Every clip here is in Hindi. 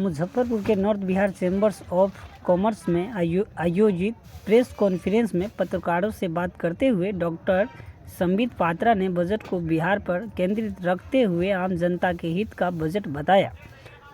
मुजफ्फरपुर के north Bihar chambers of commerce में आयोजित प्रेस कॉन्फ्रेंस में पत्रकारों से बात करते हुए डॉक्टर संबित पात्रा ने बजट को बिहार पर केंद्रित रखते हुए आम जनता के हित का बजट बताया।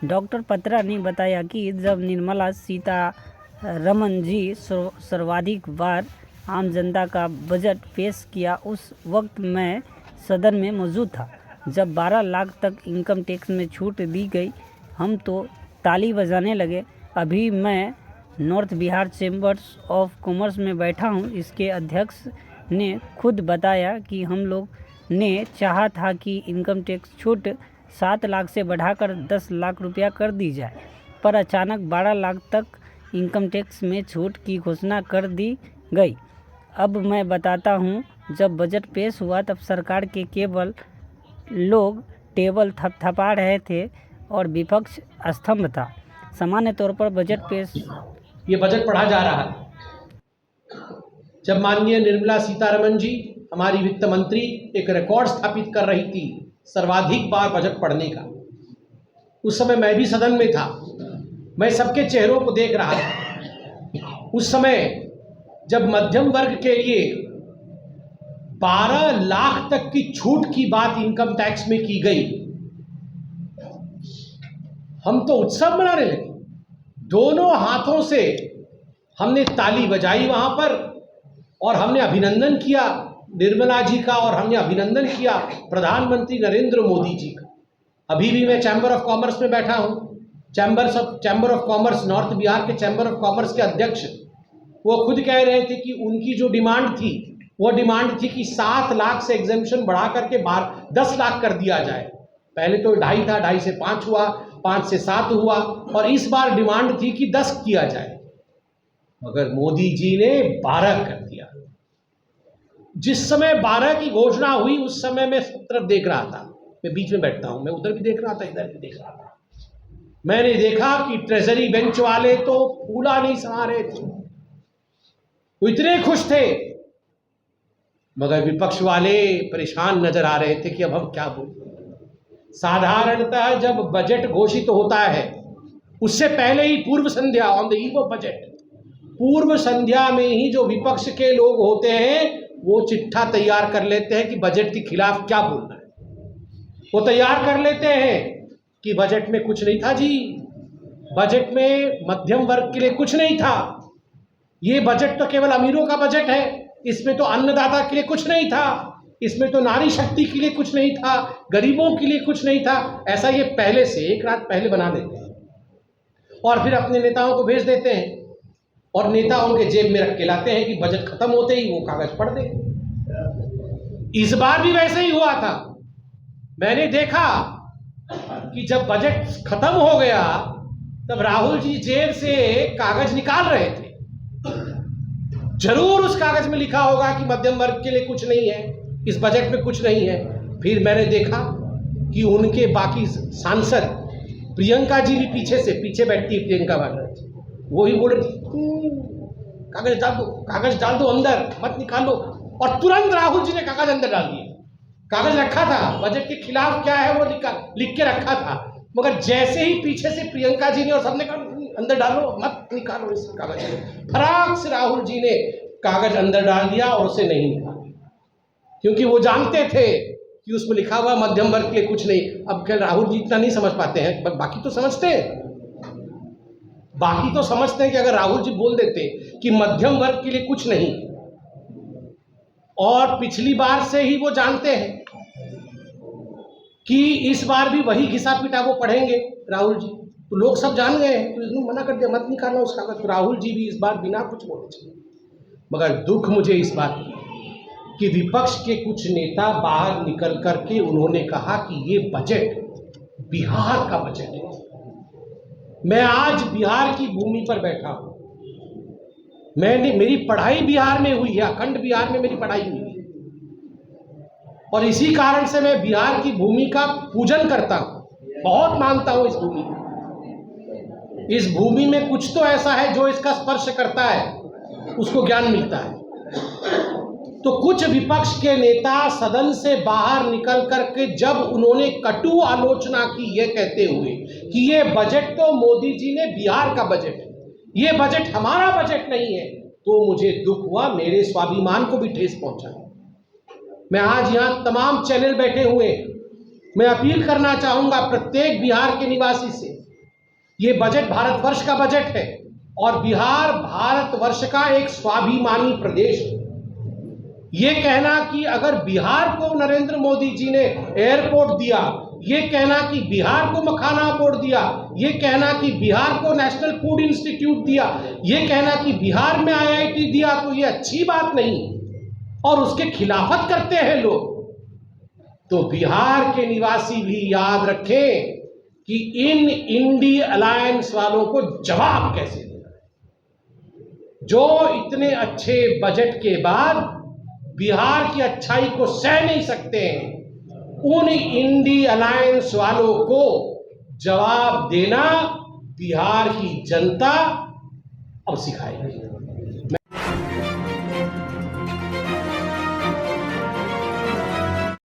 डॉक्टर पात्रा ने बताया कि जब निर्मला सीतारमण जी सर्वाधिक बार आम जनता का बजट पेश किया, उस वक्त मैं सदन में मौजूद था। जब 12 लाख तक इनकम टैक्स में छूट दी गई, हम तो ताली बजाने लगे। अभी मैं north Bihar chambers of commerce में बैठा हूं। इसके अध्यक्ष ने खुद बताया कि हम लोग ने चाहा था कि इनकम टैक्स छूट 7 लाख से बढ़ाकर 10 लाख रुपया कर दी जाए, पर अचानक 12 लाख तक इनकम टैक्स में छूट की घोषणा कर दी गई। अब मैं बताता हूं, जब बजट पेश हुआ तब सरकार के केवल लोग टेबल थपथपा रहे थे और विपक्ष स्तंभ था। सामान्य तौर पर बजट पेश ये बजट पढ़ा जा रहा है जब माननीय निर्मला सीतारमण जी हमारी वित्त मंत्री एक रिकॉर्ड स्थापित कर रही थी सर्वाधिक बार बजट पढ़ने का। उस समय मैं भी सदन में था, मैं सबके चेहरों को देख रहा था। उस समय जब मध्यम वर्ग के लिए 12 लाख तक की छूट की बात इनकम टैक्स में की गई, हम तो उत्सव मनाने लगे। दोनों हाथों से हमने ताली बजाई वहां पर और हमने अभिनंदन किया निर्मला जी का, और हमने अभिनंदन किया प्रधानमंत्री नरेंद्र मोदी जी का। अभी भी मैं चैम्बर ऑफ कॉमर्स में बैठा हूं। Chamber of commerce, north Bihar के चैम्बर ऑफ कॉमर्स के अध्यक्ष वो खुद कह रहे थे कि उनकी जो डिमांड थी वो डिमांड थी कि 7 लाख से एग्जेम्पशन बढ़ा करके 10 लाख कर दिया जाए। पहले तो 2.5 था, 2.5 से 5 हुआ, 5 से 7 हुआ, और इस बार डिमांड थी कि 10 किया जाए, मगर मोदी जी ने 12 कर दिया। जिस समय 12 की घोषणा हुई उस समय मैं सब तरफ देख रहा था। मैं बीच में बैठता हूं, मैं उधर भी देख रहा था, इधर भी देख रहा था। मैंने देखा कि ट्रेजरी बेंच वाले तो फूला नहीं समा रहे थे, वो इतने खुश थे, मगर विपक्ष वाले परेशान नजर आ रहे थे कि अब हम क्या बोलें। साधारणतः जब बजट घोषित होता है उससे पहले ही पूर्व संध्या, on the eve of budget, पूर्व संध्या में ही जो विपक्ष के लोग होते हैं वो चिट्ठा तैयार कर लेते हैं कि बजट के खिलाफ क्या बोलना है। वो तैयार कर लेते हैं कि बजट में कुछ नहीं था जी, बजट में मध्यम वर्ग के लिए कुछ नहीं था, ये बजट तो केवल अमीरों का बजट है, इसमें तो अन्नदाता के लिए कुछ नहीं था, इसमें तो नारी शक्ति के लिए कुछ नहीं था, गरीबों के लिए कुछ नहीं था। ऐसा ये पहले से एक रात पहले बना देते हैं और फिर अपने नेताओं को भेज देते हैं, और नेता उनके जेब में रख के लाते हैं कि बजट खत्म होते ही वो कागज पढ़ दे। इस बार भी वैसे ही हुआ था। मैंने देखा कि जब बजट खत्म हो गया तब राहुल जी जेब से कागज निकाल रहे थे। जरूर उस कागज में लिखा होगा कि मध्यम वर्ग के लिए कुछ नहीं है, इस बजट में कुछ नहीं है। फिर मैंने देखा कि उनके बाकी सांसद, प्रियंका जी भी पीछे बैठती है, प्रियंका वाड्रा, वो ही बोल रही कागज डाल दो अंदर, मत निकालो, और तुरंत राहुल जी ने कागज अंदर डाल दिए। कागज रखा था, बजट के खिलाफ क्या है वो लिख के रखा था, मगर जैसे ही पीछे से प्रियंका जी ने और सबने कहा अंदर डालो, मत निकालो इस कागज को, फटाक से राहुल जी ने कागज अंदर डाल दिया और उसे नहीं निकाला, क्योंकि वो जानते थे कि उसमें लिखा हुआ मध्यम वर्ग के लिए कुछ नहीं। अब क्या राहुल जी इतना नहीं समझ पाते हैं, बाकी तो समझते हैं, बाकी तो समझते हैं कि अगर राहुल जी बोल देते कि मध्यम वर्ग के लिए कुछ नहीं, और पिछली बार से ही वो जानते हैं कि इस बार भी वही घिसा पिटा वो पढ़ेंगे राहुल जी, तो लोग सब जान गए हैं, तो इसने मना कर दिया मत निकालना उस कागज को। राहुल जी भी इस बार बिना कुछ बोले चले। मगर दुख मुझे इस बात की कि विपक्ष के कुछ नेता बाहर निकल करके उन्होंने कहा कि ये बजट बिहार का बजट है। मैं आज बिहार की भूमि पर बैठा हूं, मेरी पढ़ाई बिहार में हुई है, अखंड बिहार में मेरी पढ़ाई हुई है, और इसी कारण से मैं बिहार की भूमि का पूजन करता हूं, बहुत मानता हूं इस भूमि को। इस भूमि में कुछ तो ऐसा है जो इसका स्पर्श करता है उसको ज्ञान मिलता है। तो कुछ विपक्ष के नेता सदन से बाहर निकल करके जब उन्होंने कटु आलोचना की, ये कहते हुए कि ये बजट तो मोदी जी ने बिहार का बजट है, ये बजट हमारा बजट नहीं है, तो मुझे दुख हुआ, मेरे स्वाभिमान को भी ठेस पहुंचा। मैं आज यहां तमाम चैनल बैठे हुए, मैं अपील करना चाहूंगा प्रत्येक बिहार के निवासी से, ये बजट भारतवर्ष का बजट है और बिहार भारतवर्ष का एक स्वाभिमानी प्रदेश है। ये कहना कि अगर बिहार को नरेंद्र मोदी जी ने एयरपोर्ट दिया, ये कहना कि बिहार को मखाना पोर्ट दिया, ये कहना कि बिहार को नेशनल फूड इंस्टीट्यूट दिया, ये कहना कि बिहार में IIT दिया, तो ये अच्छी बात नहीं और उसके खिलाफत करते हैं लोग। तो बिहार के निवासी भी याद रखें कि इन इंडी अलायंस वालों को जवाब कैसे देना है, जो इतने अच्छे बजट के बाद बिहार की अच्छाई को सह नहीं सकते हैं। उन इंडी अलायंस वालों को जवाब देना बिहार की जनता अब सिखाएगी।